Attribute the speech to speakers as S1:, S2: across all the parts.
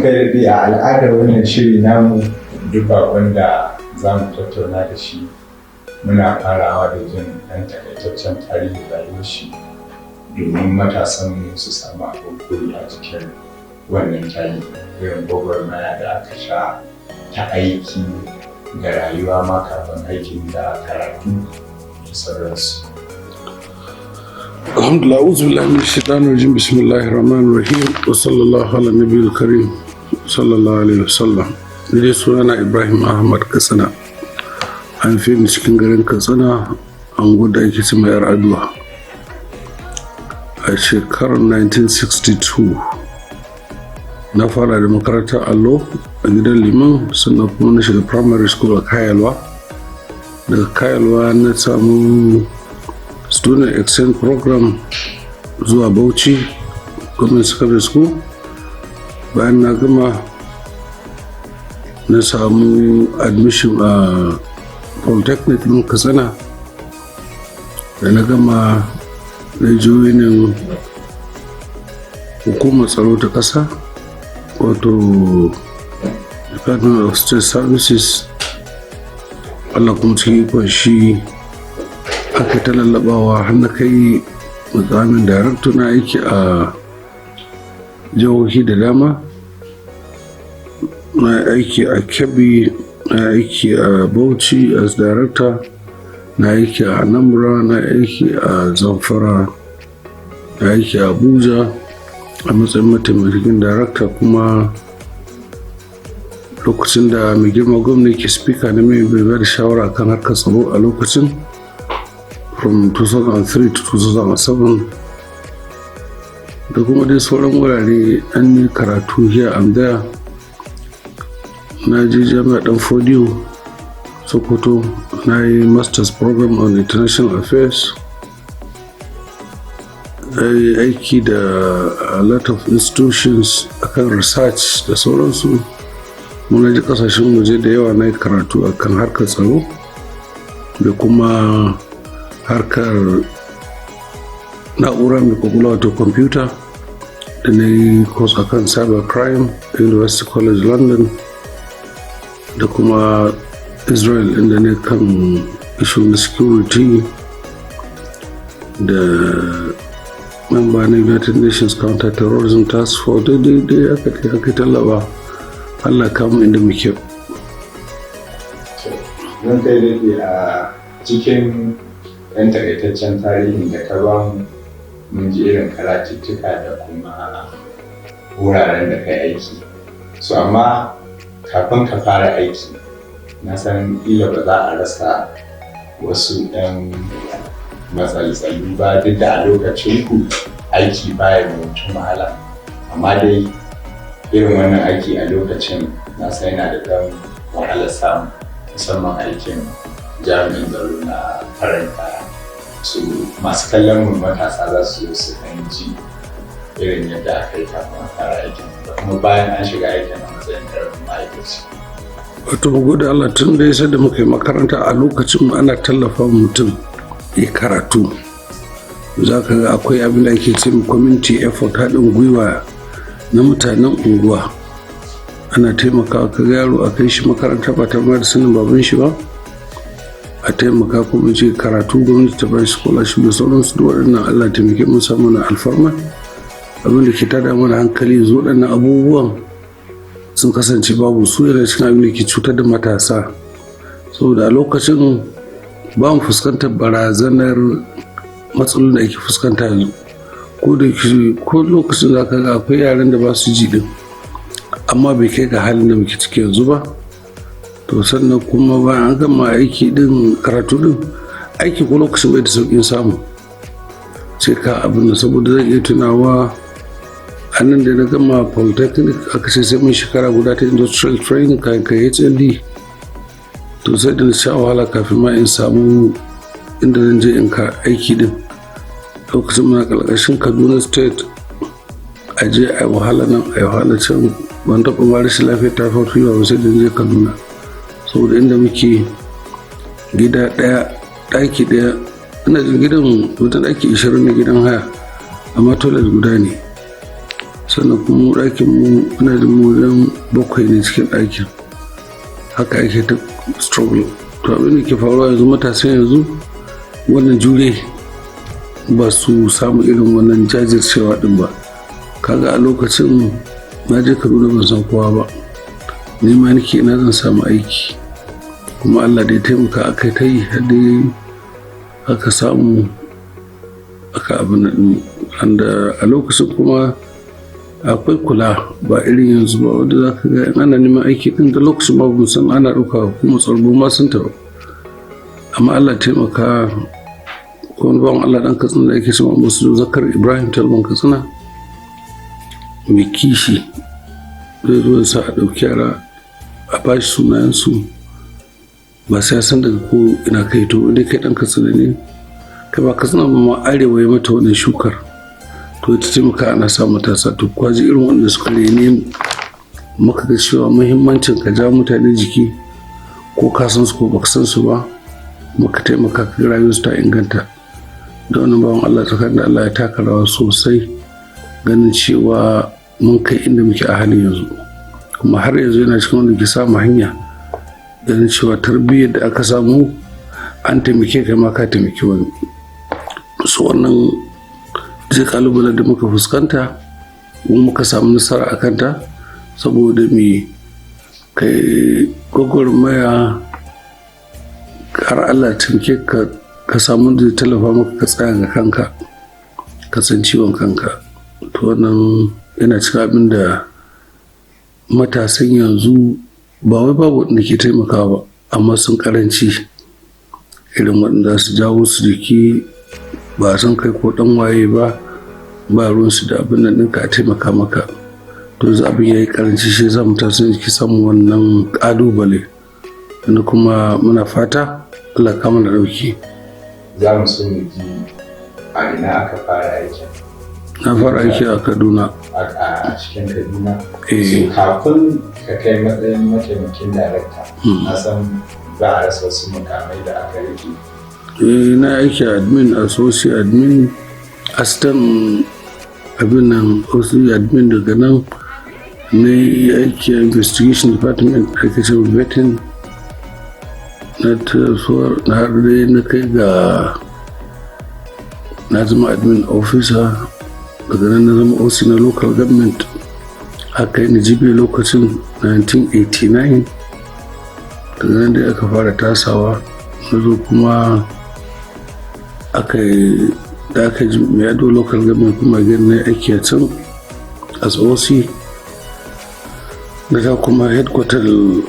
S1: Ranka da dai a al'adar wannan shiri namu duk bakon da za mu tattauna da shi muna farawa da jin ɗan takaitaccen tarihin rayuwar shi domin matasan su samu abin koyi a cikin wannan tarihi irin gwagwarmaya da aka sha ta aiki da rayuwa ma kafin aikin da karatu da sauransu.
S2: Alhamdulillah, auzu billahi min shaitanir rajim, bismillahir rahmanir rahim, wa sallallahu ala nabiyil karim, sallallahu alaihi wasallam. Ni dai sunana Ibrahim Ahmad Katsina. An fi ni cikin garin Katsina, an guda ake ce mai Aduwa. A shekarar 1962 na fara da makarantar allo a gidan liman, sannan kuma na shiga primary school a Kayalwa. Daga Kayalwa na samu student exchange program zuwa Bauchi Government Secondary School. Bayan na gama na samu admission a Polytechnic ɗin Katsina. Da na gama na joinin hukumar tsaro ta ƙasa, wato Department of State Services. Allah kuma cikin ikon shi aka ta lallabawa har na kai mukamin darakta na aiki a jihohi da dama. Na aiki a Kebbi, na aiki a Bauchi as director, na aiki a Anambra, na aiki a Zamfara, na aiki a Abuja a matsayin mataimakin darakta. Kuma lokacin da mai girma gwamna ke speaker na mai bai da shawara kan harkar tsaro a lokacin from 2003 to 2007, da kuma dai sauran wurare an yi karatu here and there. Na je jami'ar Dan Fodiyo Sokoto, na yi masters program on international affairs. Na yi aiki da a lot of institutions akan research da sauransu. Muna ji kasashen waje da yawa na yi karatu akan harkar tsaro da kuma harkar na'ura mai kwakwalwa wato computer, da na yi course akan cyber crime a University College London, da kuma Israel inda ne kan issue na security, da member na United Nations Counter Terrorism Task Force. Daidai aka tallaba Allah kamun inda muke.
S1: Don kai da a cikin ɗan takaitaccen tarihin da ka ba mu, mun ji irin karatuttuka da kuma wuraren da kai aiki. So amma kafin ka fara aiki, na san kila ba za a rasa wasu ɗan matsaltsalu ba, duk da a lokacin ku aiki baya da mutum wahala. Amma dai irin wannan aiki a lokacin na san yana da ɗan wahalar samu, musamman aikin jami'in tsaro na farin kaya. Su masu kallon mu matasa za su su ɗan ji irin yadda aka yi kafin a fara aikin da kuma bayan an shiga aikin a matsayin ƙaramin ma'aikaci.
S2: Wato mu gode Allah, tun da yasa da muka yi makaranta a lokacin ana tallafa mutum ya karatu. Za ka ga akwai abin da ake ce community effort, haɗin gwiwa na mutanen unguwa. Ana taimakawa ka ga yaro a kai shi makaranta ba tare da sanin baban shi ba, a taimaka kuma ce karatu, gwamnati ta bashi scholarship da sauransu. Da waɗannan Allah taimake mu samu na alfarma. Abin da ke tada mana hankali zo waɗannan abubuwan sun kasance babu su, yana cikin abin da ke cutar da matasa. Saboda a lokacin ba mu fuskantar barazanar matsalolin da ake fuskanta yanzu. Ko lokacin da ka ga akwai yaran da ba su ji din, amma bai kai ga halin da muke ciki yanzu ba. To sannan kuma bayan an gama aiki din, karatu din, aiki ko lokacin bai da sauƙin samu, sai ka abin da. Saboda zan iya tunawa a nan da na gama Polytechnic aka ce sai mun shekara guda ta industrial training kayan kai HLD. To sai da na sha wahala kafin ma in samu inda zan je in ka aiki din. Lokacin muna ƙarƙashin Kaduna State, a je a yi wahala nan a yi wahala can. Ban taɓa ma rashin lafiyar typhoid fever ba sai da je Kaduna. Saboda inda muke gida ɗaya, ɗaki ɗaya, ina jin gidan wajen ɗaki 20 na gidan haya, amma toilet guda ne. sannan kuma ɗakin mu ina da wajen 7 ne cikin ɗakin, haka ake ta struggle. To abin da ke faruwa yanzu, matasan yanzu wannan jure ba su samu irin wannan jajircewa din ba. Kaga a lokacin na je Kaduna ban san kowa ba, ni ma nake ina zan samu aiki, kuma Allah da ya taimaka aka ta yi har dai aka samu aka abin nan. A lokacin kuma akwai kula ba irin yanzu ba, wanda za ka ga ana neman aiki din da lokacin ba mun san ana ɗauka kuma tsarbo ma sun taɓa. Amma Allah taimaka, wani bawan Allah ɗan Katsina da ake cewa Musu Zakar Ibrahim Talban Katsina mai kishi zai zo ya sa a ɗauki yara a bashi sunayensu, ba sai ya san daga ko ina kai to inda kai ɗan Katsina ne, kai ba Katsina ba ma arewa ya mata wannan shukar, to ita taimaka ana sa matasa. To kwaji irin wanda suka rene muka ga cewa muhimmancin ka ja mutane jiki, ko ka san su ko baka san su ba, muka taimaka ka rayuwarsu ta inganta. Da wannan bawan Allah tsakanin da Allah ya taka rawa sosai ganin cewa mun kai inda muke a halin yanzu, kuma har yanzu yana cikin wanda ke samu hanya ganin cewa tarbiyyar da aka samu an taimake kai ma ka taimaki wani. So wannan zai kalubale da muka fuskanta kuma muka samu nasara a kanta, saboda me kai gwagwarmaya har Allah taimake ka samu da tallafa maka ka tsaya ga kanka, ka san ciwon kanka. To wannan yana cikin abin da matasan yanzu ba wai babu wanda ke taimakawa ba, amma sun karanci irin waɗanda su jawo su jiki, ba san kai ko ɗan waye ba ruwansu da abin nan ɗinka a taimaka maka. To yanzu abin ya yi karanci, shi za mu tasan jiki samun wannan ƙalubale, wanda kuma muna fata Allah ka mana ɗauki.
S1: Za mu so mu ji a ina aka fara aiki.
S2: Na fara aiki a Kaduna.
S1: A cikin Kaduna? Kafin ka kai matsayin mataimakin darakta, na san ba a rasa wasu mukamai da aka rike.
S2: Na aiki admin, associate admin, assistant abin nan, associate admin. Daga nan na yi aiki a investigation department, ake cewa vetting. Na tasowar na har dai na kai ga na zama admin officer. Daga nan na zama OC na local government, aka yi ni jibi lokacin 1989. Daga nan dai aka fara tasawa, na zo kuma aka yi da aka ji mai yado local government, kuma gani na aiki a can as OC. Daga kuma headquarter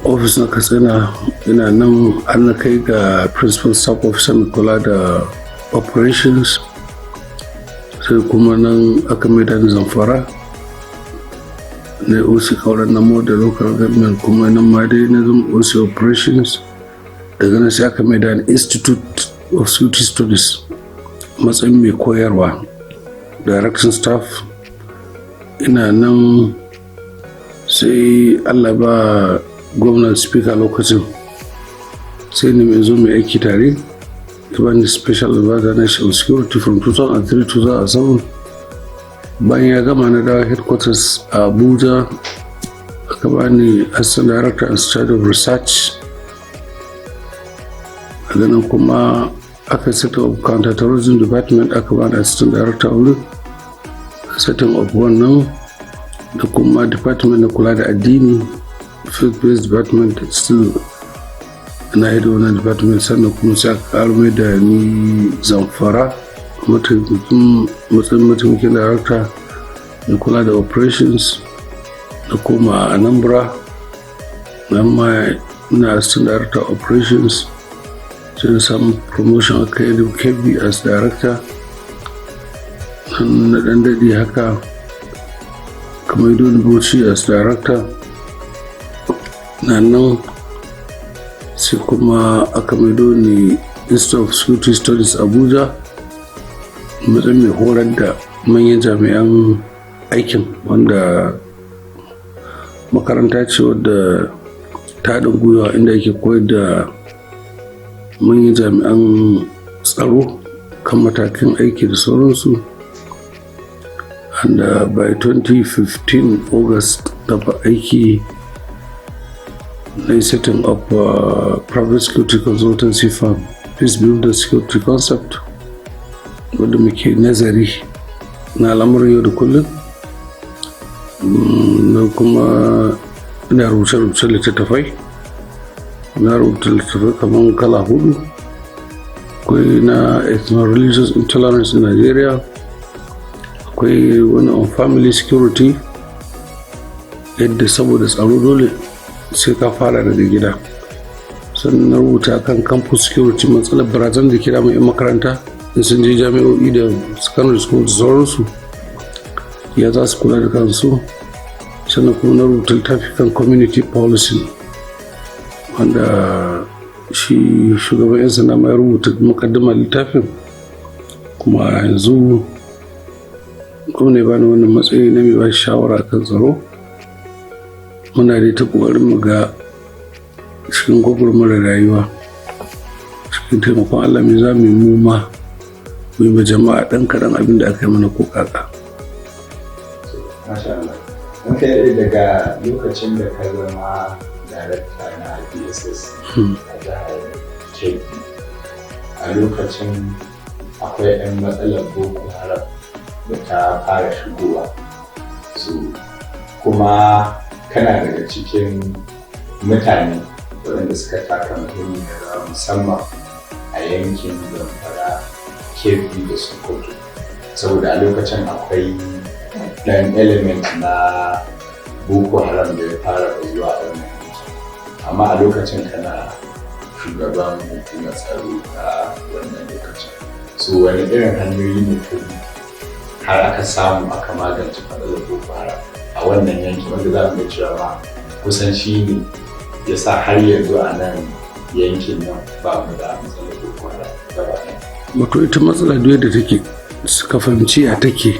S2: office na Katsina, ina nan an na kai ga principal staff officer na kula da operations. Sai kuma nan aka maida ni Zamfara, na OC Kauran Namo da local government, kuma nan ma dai na zama OC operations. Daga nan sai aka maida ni Institute of Security Studies, matsayin mai koyarwa, direction staff. Ina nan sai Allah ba gwamnan speaker lokacin, sai ni mai zo mai aiki tare, ta bani special advisor national security from 2003-2007. Bayan ya gama na dawo headquarters a Abuja, aka bani assistant director and charge of research. A ganin kuma aka set up counter-terrorism department, aka bani assistant director wurin setting up wannan, da kuma department na kula da addini, faith-based department, still na yi da wannan department. Sannan kuma sai aka karo mai da ni Zamfara, mataimakin director na kula da operations, da kuma Anambra, nan ma ina assistant director operations. Sai na samu promotion aka yi KB as director, na ɗan daɗi haka, kamar Idon Bauchi as director. Nan sai kuma aka maido ni Institute of Security Studies Abuja, matsayin mai horar da manyan jami'an aikin, wanda makaranta ce wadda ta haɗin gwiwa inda ake koyar da manyan jami'an tsaro kan matakin aiki da sauransu. and by 2015 August na aiki na setting up private security consultancy firm Peace Builder Security Concept, wadda muke nazari na al'amuran yau da kullum, na kuma ina rubuce littattafai. Na rubuta littattafai kamar kala 4. Akwai na ethno-religious intolerance in Nigeria, akwai wani on family security, yadda saboda tsaro dole sai ka fara daga gida. Sannan na rubuta kan campus security, matsalar barazan da kira mai makaranta in sun je jami'o'i da secondary school da sauransu, ya za su kula da kansu. Sannan kuma na rubuta littafi kan community policy, wanda shi shugaban 'yan sanda mai rubuta mukaddimar littafin, kuma yanzu kuma ne bani wannan matsayi na mai ba shawara kan tsaro. Muna dai ta ƙoƙarin mu ga cikin gwagwarmar rayuwa, cikin taimakon Allah mai za mu yi muma mu yi ma jama'a ɗan kaɗan abin da aka yi mana ko kaka.
S1: Masha Allah. Mun kai daga lokacin da ka zama darakta na DSS a jihar Kebbi, a lokacin akwai 'yan matsalar Boko Haram da ta fara shigowa. Kuma kana daga cikin mutane waɗanda suka taka muhimmiyar rawa musamman a yankin Zamfara, Kebbi da Sokoto, saboda a lokacin akwai ɗan element na Boko Haram da ya fara zuwa a wannan yankin, amma a lokacin kana shugaban hukumar tsaro a wannan lokacin. Wani irin hanyoyi ne har aka samu aka magance matsalar Boko Haram a wannan yanki, wanda za mu ga cewa ma kusan shi ne ya sa har yanzu a nan yankin nan ba mu da matsalar Boko Haram gaba ɗaya.
S2: Wato ita matsala duk yadda take, suka fahimci ya take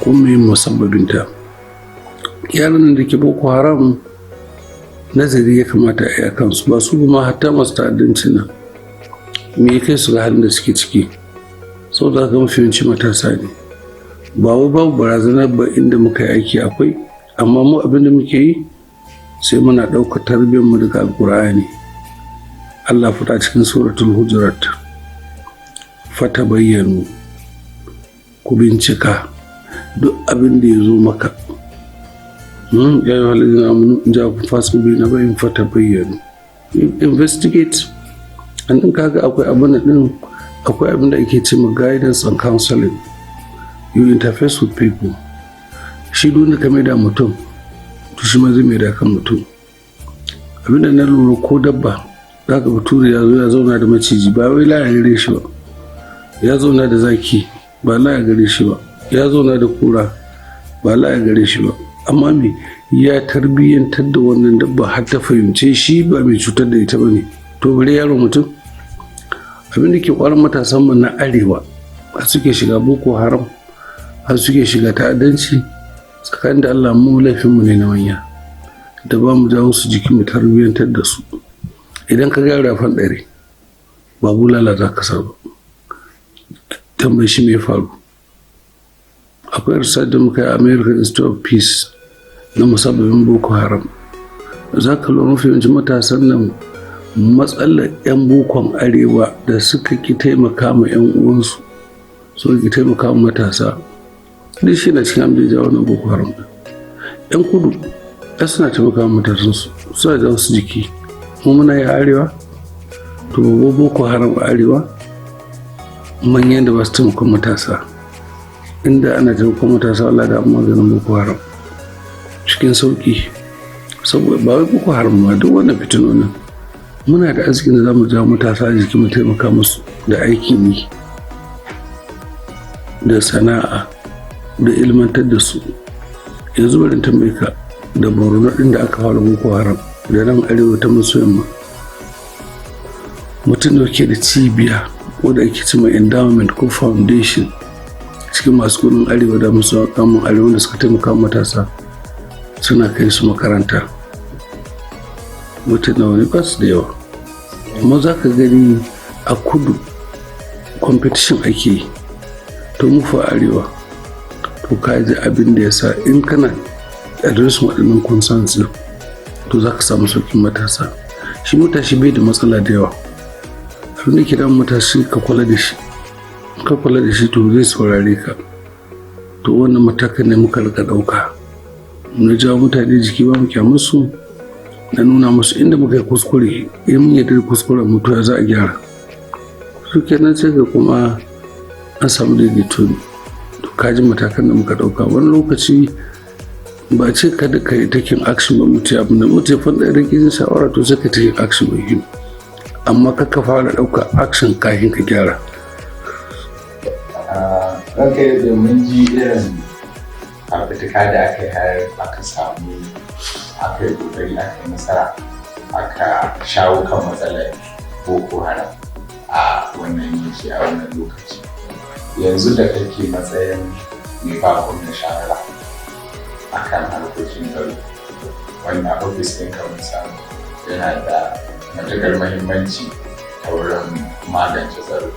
S2: kuma yin musabbabinta. Yaran da ke Boko Haram nazari ya kamata a yi kansu, ba su ma hatta masu ta'addanci nan me ya kai su ga halin da suke ciki. Sau da aka mafi yawanci matasa ne, ba wai babu barazana ba inda muka yi aiki akwai, amma mu abin da muke yi sai muna ɗaukar tarbiyyar mu daga Alƙur'ani. Allah fita cikin suratul Hujurat, fata bayyanu, ku bincika duk abin da ya zo maka. Ya yi halin amunu ja ku fasu bi na bayin fata bayyanu, investigate. An ɗin kaga akwai abin da ake ce ma guidance and counseling. You interface with people. Shi dole ka maida mutum, to shi ma zai maida kan mutum. Abinda na lura ko dabba, za ka bature ya zo ya zauna da maciji, ba wai laya gare shi ba. Ya zauna da zaki, ba laya gare shi ba. Ya zauna da kura, ba laya gare shi ba. Amma me ya tarbiyyantar da wannan dabba har ta fahimce shi ba mai cutar da ita ba ne. To bare yaro mutum. Abin da ke kwarin matasan mu na arewa har suke shiga Boko Haram, har suke shiga ta'addanci, tsakanin da Allah mu laifinmu ne na manya da ba mu jawo su jiki mu tarbiyyantar da su. Idan ka gara fan ɗari ba bulala za ka sa ba, tambayi shi mai faru. Akwai research da muka yi a American Institute of Peace na musabbabin Boko Haram. Za ka lura mafi yawancin matasan nan matsalar 'yan bokon arewa da suka ki taimaka ma 'yan uwansu, suka ki taimaka ma matasa, duk shi na cikin abin da jawo na Boko Haram. 'Yan kudu suna taimaka ma matasansu, suna jawo su jiki. Mu muna yi arewa, to Boko Haram a arewa manyan da ba su taimakon matasa. Inda ana taimakon matasa, Allah da maganin Boko Haram cikin sauki. Saboda ba wai Boko Haram ma, duk wannan fitinonin muna da arzikin da za mu jawo matasa a jiki mu taimaka musu da aikin yi, da sana'a, da ilmantar da su. Yanzu bari tambaye ka, da Borno ɗin da aka fara Boko Haram da nan arewa ta maso yamma, mutum da ke da cibiya wadda ake cima endowment ko foundation cikin masu kudin arewa da masu kamun arewa da suka taimaka matasa, suna kai su makaranta. Mutum na wani basu da yawa, amma za ka gani a kudu competition ake yi, to mu fa arewa, to to ka ji abin da ya sa in kana addressing waɗannan concerns to za ka samu sauƙin matasa. Shi matashi bai da matsala da yawa, abin da ke da matashi ka kula da shi, ka kula da shi to zai saurare ka. To wannan matakan ne muka rika ɗauka na jawo mutane jiki ba mu musu, na nuna musu inda muka yi kuskure, in mun yadda kuskuren mutuwa za a gyara. Su kenan sai ga kuma an samu daidaito. To kaji matakan da muka ɗauka. Wani lokaci ba ce kada ka yi taking action ba, mutu abin da mutu ya fanda rikin shawara to sai ka taking action ba yi, amma ka fara ɗauka action kafin ka gyara.
S1: Ranka yi domin ji irin fafutuka da aka yi har aka samu, aka yi ƙoƙari, aka yi nasara, aka shawo kan matsalar Boko Haram a wannan yanki a wannan lokaci. Yanzu da kake matsayin mai ba gwamna shawara a kan harkokin tsaro, wanda ofis ɗin kamar samu yana da matuƙar muhimmanci a wurin magance tsaro.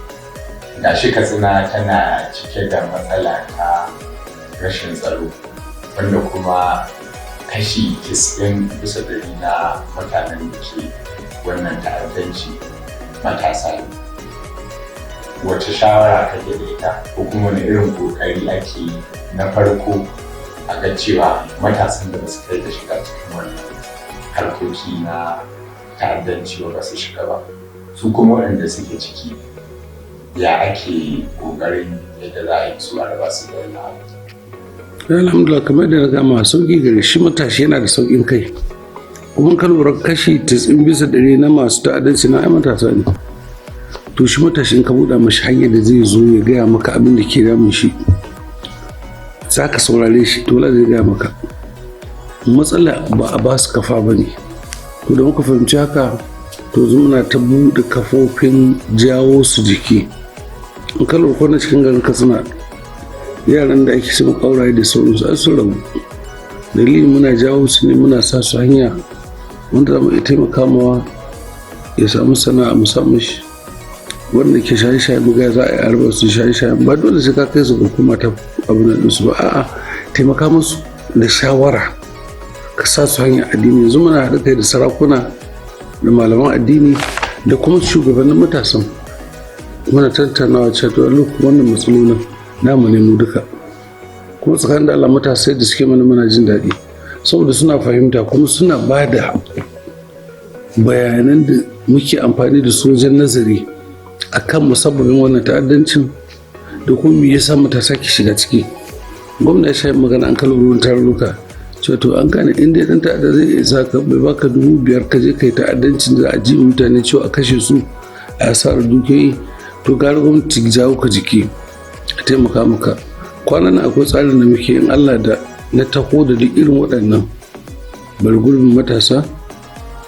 S1: Ga shi Katsina tana cike da matsala ta rashin tsaro, wanda kuma kashi 90% na mutanen da ke wannan ta'addanci matasa ne. Wace shawara kake da ita, ko kuma wani irin kokari ake na farko a ga cewa matasan da ba su kai da shiga cikin wannan harkoki na ta'addanci ba su shiga ba, su kuma waɗanda suke ciki ya ake kokarin yadda za a yi su a raba su da wannan abu?
S2: Alhamdulillah, kamar da na gama sauƙi gare shi, matashi yana da sauƙin kai. Kuma kan lura kashi 90% na masu ta'addanci na matasa ne. To shi matashi in ka buɗa mashi hanyar da zai zo ya gaya maka abin da ke damun shi, za ka saurare shi, dole zai gaya maka. Matsala ba a ba su kafa ba ne. To da muka fahimci haka, to muna ta buɗe kafofin jawo su jiki. In ka lura kwanan cikin garin Katsina, yaran da ake sama ƙauraye da sauransu an sun rabu. Dalilin muna jawo su ne, muna sa su hanya wanda za mu iya taimaka mawa ya samu sana'a mu samu shi. Wanda ke shaye-shaye buga za a yi arba su shaye-shaye, ba dole sai ka kai su ga kuma ta abin da su ba, a'a taimaka musu da shawara, ka sa su hanyar addini. Yanzu muna haɗa kai da sarakuna da malaman addini da kuma shugabannin matasan, muna tattaunawa cewa wannan matsalolin namu ne mu duka. Kuma tsakanin da Allah matasa da suke mana jin daɗi, saboda suna fahimta kuma suna ba da bayanan da muke amfani da su wajen nazari akan musabbabin wannan ta'addancin da kuma me yasa matasa ke shiga ciki. Gwamna ya sha magana an kalli ruwan tarurruka cewa to an gane inda dan ta'adda zai iya saka bai baka 5,000 ka je kai ta'addancin da a ji mutane cewa a kashe su a asarar dukiyoyi, to gara gwamnati jawo ka jiki a taimaka maka. Kwanan akwai tsarin da muke in Allah da na taho da duk irin waɗannan bargurbin matasa,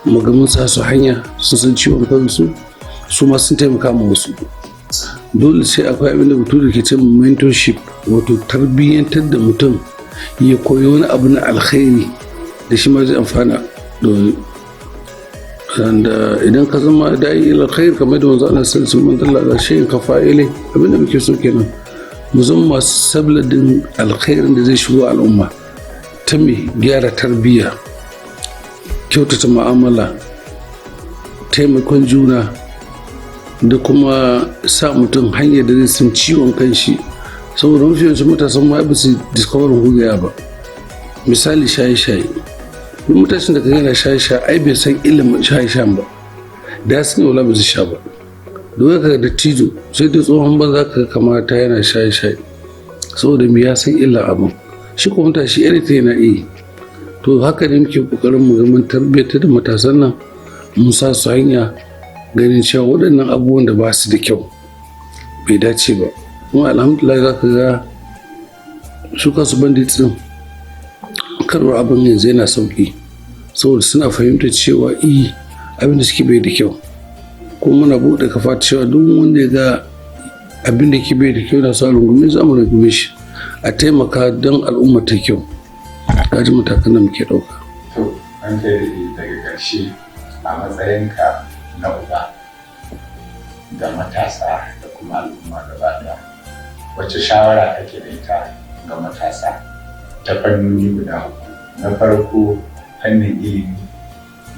S2: magamin sa su hanya sun san ciwon kansu, su ma sun taimaka ma wasu. Dole sai akwai abin da bature ke cewa mentorship, wato tarbiyyantar da mutum ya koyi wani abu na alkhairi da shi ma zai amfana da wani. Idan ka zama da'i ila khair kamar da manzo Allah sallallahu alaihi wasallam da shayin kafa'ile, abin da muke so kenan mu zama masu sabladin alkhairin da zai shigo al'umma ta mai gyara tarbiyya, kyautata mu'amala, taimakon juna, da kuma sa mutum hanyar da zai san ciwon kanshi. Saboda mafi yawancin matasan ma ba su discover hugaya ba. Misali shaye-shaye, duk matashin da ka yana shaye-shaye ai bai san ilimin shaye-shayen ba, da ya sani wala ba zai sha ba. Dole ka da tijo sai da tsohon banza ka kamata yana shaye-shaye, saboda me ya san illa abin. Shi ko matashi anything yana iya. To haka ne muke kokarin mu ga mun tarbiyyar da matasan nan, mun sa su hanya ganin cewa waɗannan abubuwan da ba su da kyau bai dace ba. Kuma alhamdulillah za ka ga su kansu bandits din karɓar abin yanzu yana sauƙi, saboda suna fahimtar cewa abin da suke bai da kyau. Kuma muna buɗe kafa cewa duk wanda ya ga abin da ke bai da kyau na sa rungume, za mu rungume shi a taimaka don al'umma ta kyau. Kaji matakan da muke ɗauka.
S1: To, an kai daga ƙarshe a matsayinka na uba ga matasa da kuma al'umma gaba ɗaya, wacce shawara kake da ita ga matasa ta fannoni guda uku. Na farko fannin ilimi,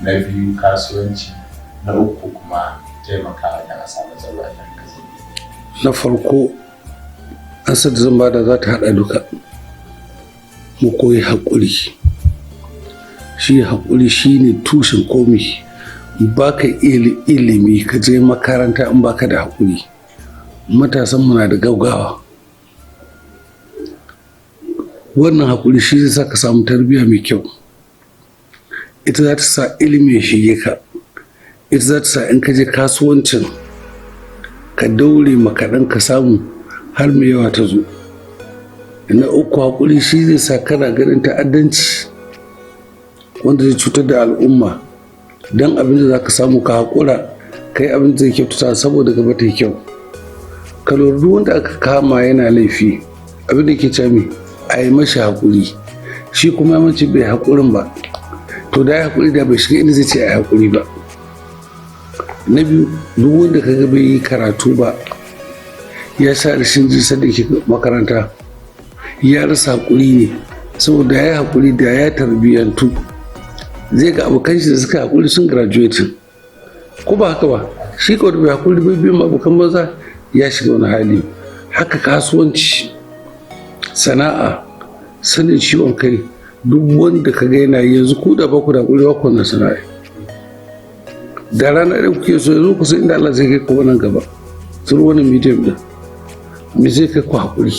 S1: na biyu kasuwanci, na uku kuma taimakawa da a samu tsaro a kan kasa.
S2: Na farko ansar da zan bada za ta haɗa duka. Mu koyi haƙuri. Shi haƙuri shi ne tushen komi. Baka ilimi ka je makaranta in baka da haƙuri. Matasan muna da gaugawa. Wannan haƙuri shi zai sa ka samu tarbiyya mai kyau. Ita za ta sa ilimi ya shige ka. Ita za ta sa in ka je kasuwancin ka daure makaɗan ka samu har mai yawa ta zo. Na uku haƙuri shi zai sa kana ganin ta'addanci wanda zai cutar da al'umma. Don abin da za ka samu ka haƙura ka yi abin da zai kyautata saboda gaba ta yi kyau. Ka lura duk wanda aka kama yana laifi abin da ke cami a yi mashi haƙuri. Shi kuma mace bai haƙurin ba, to da ya haƙuri da bai shiga inda zai ce a yi haƙuri ba. Na biyu, duk wanda ka ga bai yi karatu ba ya sa rashin jisa da ke makaranta ya rasa haƙuri ne, saboda ya yi haƙuri da ya tarbiyyantu zai ga abokan shi da suka haƙuri sun graduating. Ko ba haka ba, shi kawai bai haƙuri bai biyan abokan maza ya shiga wani hali. Haka kasuwanci, sana'a, sanin ciwon kai, duk wanda ka ga yana yanzu ku da baku da haƙuri ba ku na sana'a. Da rana ɗaya kuke so yanzu ku san inda Allah zai kai ku nan gaba. Through wani medium ɗin me zai kai ku haƙuri.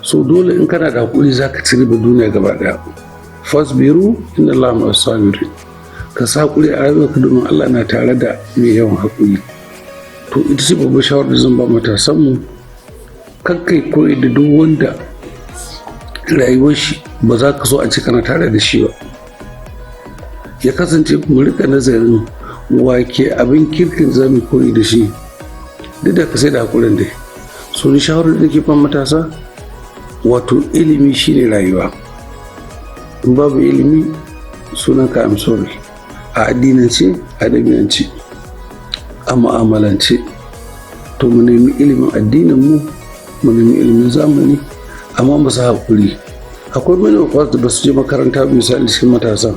S2: So dole in kana da haƙuri za ka ci riba duniya gaba ɗaya. Fasbiru inna Allah ma'as sabirin. Ka sa haƙuri a rayuwarka domin Allah na tare da mai yawan haƙuri. To ita ce babbar shawarar da zan ba matasanmu. Kakkai koyi da duk wanda rayuwar shi ba za ka so a ce kana tare da shi ba. Ya kasance mu rika nazarin wake abin kirkin za mu koyi da shi, duk da ka sai da haƙurin dai. So ni shawarar da ke ban matasa, wato ilimi shine rayuwa. In babu ilimi sunan ka I'm sorry. A addinance, a ɗabi'ance, a mu'amalance. To mu nemi ilimin addinin mu nemi ilimin zamani, amma ba su haƙuri. Akwai many of us da ba su je makaranta misali cikin matasan.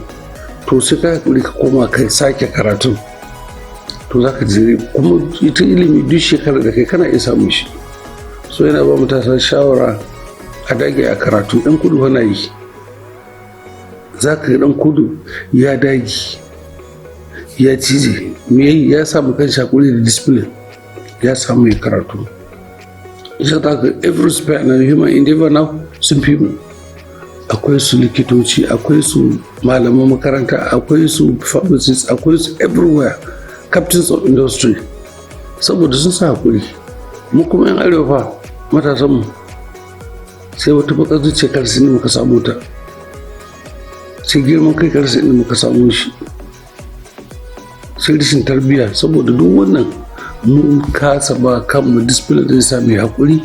S2: To sai ka haƙuri ka koma kai sake karatun. To za ka jire kuma ita ilimi duk shekarar da kai kana iya samun shi. So yana ba matasa shawara a dage a karatu. Ɗan kudu hana yi. Za ka ga ɗan kudu ya dage, ya cije, me yayi ya samu kan shakuri da discipline, ya samu ya karatu. Ita ta ga every spare na human endeavor now sun fi mu. Akwai su likitoci, akwai su malaman makaranta, akwai su pharmacists, akwai su everywhere, captains of industry, saboda sun sa hakuri. Mu kuma yan arewa matasan mu sai wata bakar zuciya karsi ne muka samu ta, sai girman kai karsi ne muka samu shi, sai rashin tarbiyya. Saboda duk wannan mun kasa ba kanmu discipline da zai sa mai hakuri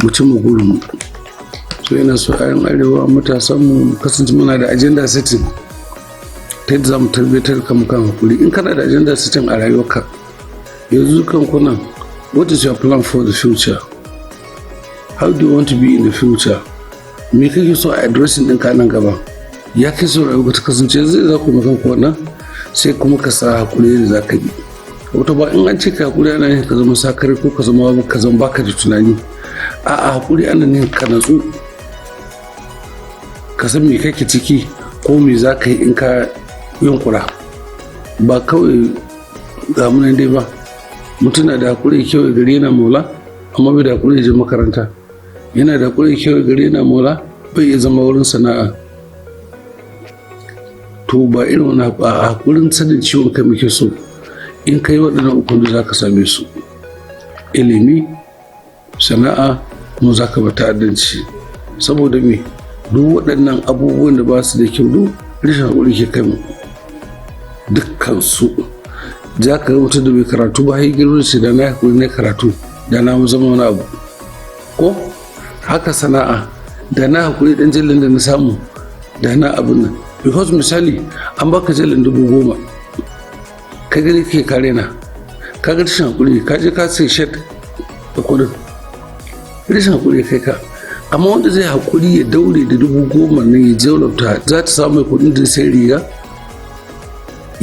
S2: mu ci mu gurin mu. So yana so a yan arewa matasan mu kasance muna da agenda setting ta yadda za mu tarbiyyatar kanmu kan hakuri. In kana da agenda setting a rayuwarka yanzu kan kunan, what is your plan for the future? How do you want to be in the future? Me kake so a addressing ɗinka nan gaba? Ya kai so rayuwa ta kasance zai za ku makan ku wannan, sai kuma ka sa hakuri da za ka bi. Wato ba in an ce ka hakuri ana yin ka zama sakare ko ka zama baka da tunani. A'a, hakuri ana yin ka natsu, ka san me kake ciki ko me za ka yi in ka yunkura. Ba kawai ga munan dai ba, mutum na da hakuri kyau gari yana mola amma bai da hakuri je makaranta. Yana da hakuri kyau gari yana mola bai iya zama wurin sana'a. To ba irin wani hakurin sanin ciwon kai muke so. In kai waɗannan ukun da za ka same su, ilimi, sana'a, kuma za ka ba ta'addanci. Saboda me duk waɗannan abubuwan da ba su da kyau duk rashin hakuri ke kai mu dukkansu. Za ka ga mutum da bai karatu ba har girman shi da na hakuri na karatu da na mu zama wani abu. Ko haka sana'a, da na hakuri dan jallin da na samu da na abin nan. Because misali an baka jallin 10,000, ka gani ke kare na, ka ga rashin hakuri ka je ka sai shed da kudin rashin hakuri kai ka. amma wanda zai haƙuri ya daure da 10,000 nan ya jaulabta za ta samu mai kuɗin da sai riga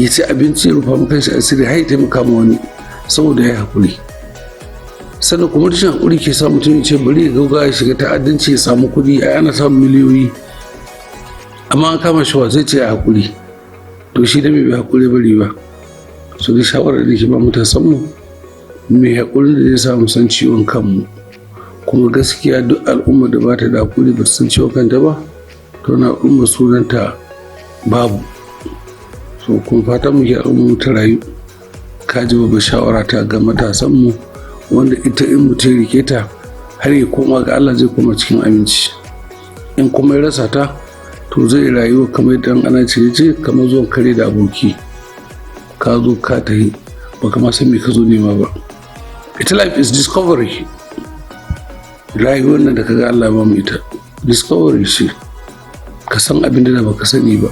S2: ya ci abinci ya rufa maka shi asiri har ya taimaka ma wani saboda ya haƙuri. Sannan kuma rashin haƙuri ke sa mutum ya ce bari ya gauga ya shiga ta'addanci ya samu kuɗi a ana samun miliyoyi, amma an kama shi wa zai ce ya haƙuri, to shi da bai haƙuri bari ba. So da shawarar da ke ba matasanmu mai haƙurin da zai samu san ciwon kanmu, kuma gaskiya duk al'umma da ba ta da haƙuri ba ta san ciwon kanta ba to na al'umma sunanta babu. So kun fata muke al'umma ta rayu. Ka ji babbar shawara ta ga matasanmu wanda ita in mutum rike ta har ya koma ga Allah zai koma cikin aminci, in kuma ya rasa ta to zai rayuwa kamar idan ana ce kamar zuwan kare da aboki, ka zo ka tahi baka ma san me ka zo nema ba. Ita life is discovery. Rayuwar nan da kaga Allah ba mu ita discovery ce, ka san abin da baka sani ba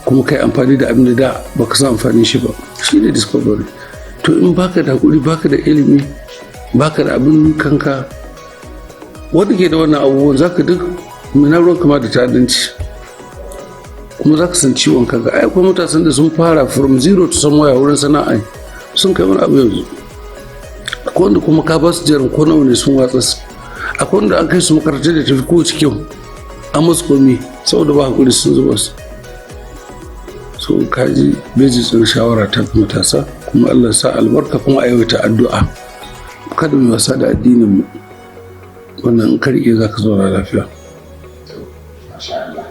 S2: kuma kai amfani da abin da baka san amfanin shi ba, shi ne discovery. To in baka da hakuri, baka da ilimi, baka da abin kanka, wanda ke da wannan abubuwan zaka duk mina ruwan kama da ta'addanci, kuma zaka san ciwon kanka. Ai akwai matasan da sun fara from zero to somewhere wurin sana'a sun kai wani abu yanzu. Akwai wanda kuma ka ba su jarin ko nawa ne sun watsa su. Akwai wanda an kai su makarantar da tafi kowace kyau an masu komi saboda ba hakuri sun zuba su. So kaji bejitsin shawara ta matasa, kuma Allah sa albarka, kuma a yawaita addu'a. Kada mu wasa da addinin mu, wannan in ka rike za ka zauna lafiya.
S1: Masha Allah.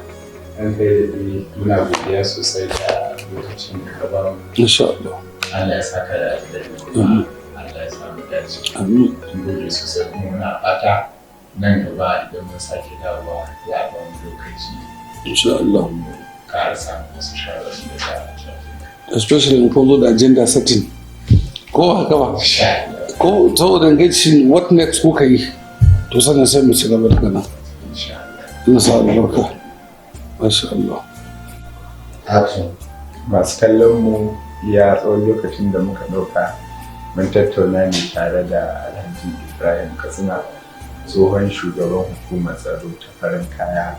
S1: An kai muna godiya sosai da lokacin da ka ba mu.
S2: Insha Allah.
S1: Allah ya saka da alheri. Allah ya samu dace.
S2: Amin.
S1: Mun gode sosai, kuma muna fata nan gaba idan mun sake dawowa za a ba mu lokaci.
S2: Insha Allah.
S1: Ƙara samun wasu shawarwari da za a shafi.
S2: Especially in kun zo da agenda setting. Ko haka ba? Ko saboda gaci what next kuka yi, to sannan sai mu ci gaba da gana.
S1: Insha Allah.
S2: Ina sa albarka. Masha Allah.
S1: Masu kallon mu ya tsawon lokacin da muka ɗauka mun tattauna ne tare da Alhaji Ibrahim Katsina, tsohon shugaban hukumar tsaro ta farin kaya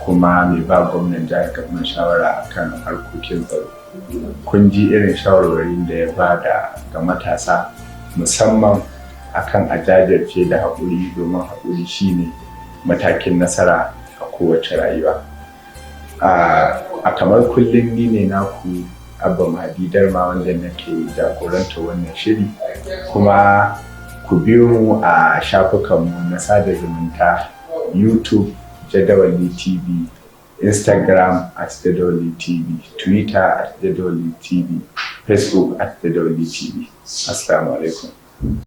S1: kuma mai ba gwamnan jihar Kaduna shawara akan harkokin tsaro. Kun ji irin shawarwarin da ya bada ga matasa, musamman akan a jajirce da haƙuri, domin haƙuri shine matakin nasara a kowace rayuwa. A kamar kullum ni ne naku Abba Mahdi Darma wanda nake jagoranta wannan shiri, kuma ku biyo mu a shafukanmu na sada zumunta YouTube Jadawali TV, Instagram @Jadawali TV, Twitter @Jadawali TV, Facebook @Jadawali TV. Assalamu alaikum.